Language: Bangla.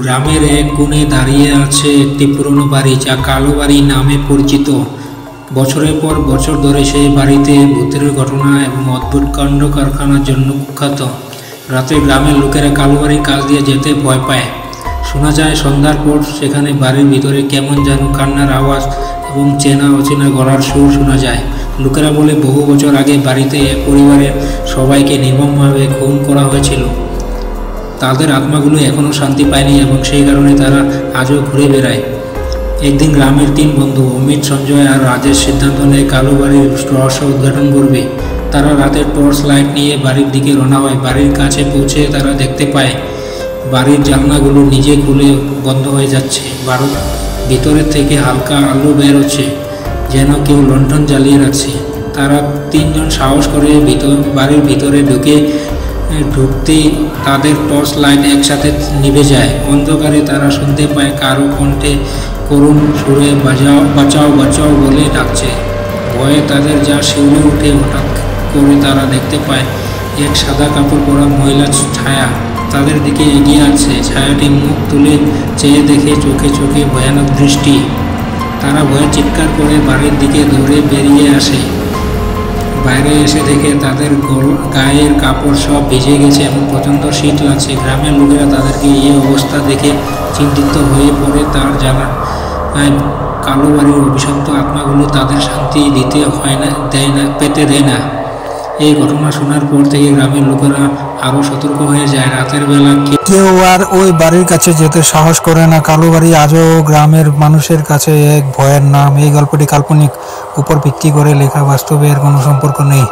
গ্রামের এক কোণে দাঁড়িয়ে আছে একটি পুরনো বাড়ি, যা কালো বাড়ি নামে পরিচিত। বছরের পর বছর ধরে সেই বাড়িতে ভূতের ঘটনা এবং অদ্ভুত কাণ্ড কারখানার জন্য কুখ্যাত। রাতে গ্রামের লোকেরা কালো বাড়ির কাছ দিয়ে যেতে ভয় পায়। শোনা যায় সন্ধ্যার পর সেখানে বাড়ির ভিতরে কেমন যেন কান্নার আওয়াজ এবং চেনা অচেনা গলার সুর শোনা যায়। লোকেরা বলে বহু বছর আগে বাড়িতে এক পরিবারের সবাইকে নির্মমভাবে খুন করা হয়েছিল। তাদের আত্মাগুলো এখনও শান্তি পায়নি এবং সেই কারণে তারা আজও ঘুরে বেড়ায়। একদিন গ্রামের 3 বন্ধু অমিত, সঞ্জয় আর রাজেশ সিদ্ধান্ত নেয় কালো বাড়ির রহস্য উদ্ঘাটন করবে। তারা রাতের টর্চ লাইট নিয়ে বাড়ির দিকে রওনা হয়। বাড়ির কাছে পৌঁছে তারা দেখতে পায় বাড়ির জানলাগুলো নিজে খুলে বন্ধ হয়ে যাচ্ছে। ভিতরের থেকে হালকা আলো বের হচ্ছে, যেন কেউ লণ্ঠন জ্বালিয়ে রাখছে। তারা 3 জন সাহস করে বাড়ির ভিতরে ঢুকতেই তাদের টর্চ লাইট একসাথে নিভে যায়। অন্ধকারে তারা শুনতে পায় কারো কণ্ঠে করুণ সুরে বাঁচাও বাঁচাও বলে ডাকছে। ভয়ে তাদের যা শিউরে উঠে। হঠাৎ করে তারা দেখতে পায় এক সাদা কাপড় পরা মহিলার ছায়া তাদের দিকে এগিয়ে আসছে। ছায়াটি মুখ তুলে চেয়ে দেখে চোখে চোখে ভয়ানক দৃষ্টি। তারা ভয়ে চিৎকার করে বাড়ির দিকে দৌড়ে বেরিয়ে আসে। বাইরে এসে দেখে তাদের গায়ের কাপড় সব ভিজে গেছে এবং প্রচণ্ড শীত লাগছে। গ্রামের লোকেরা তাদেরকে এই অবস্থা দেখে চিন্তিত হয়ে পড়ে। তার জানা কালো বাড়ির অভিশপ্ত আত্মাগুলো তাদের শান্তি পেতে দেয় না। এই ঘটনা শোনার পর থেকে গ্রামের লোকেরা আরও সতর্ক হয়ে যায়। রাতের বেলা কেউ আর ওই বাড়ির কাছে যেতে সাহস করে না। কালো বাড়ি আজও গ্রামের মানুষের কাছে এক ভয়ের নাম। এই গল্পটি কাল্পনিক উপর ভিত্তি করে লেখা, বাস্তবে এর কোনো সম্পর্ক নেই।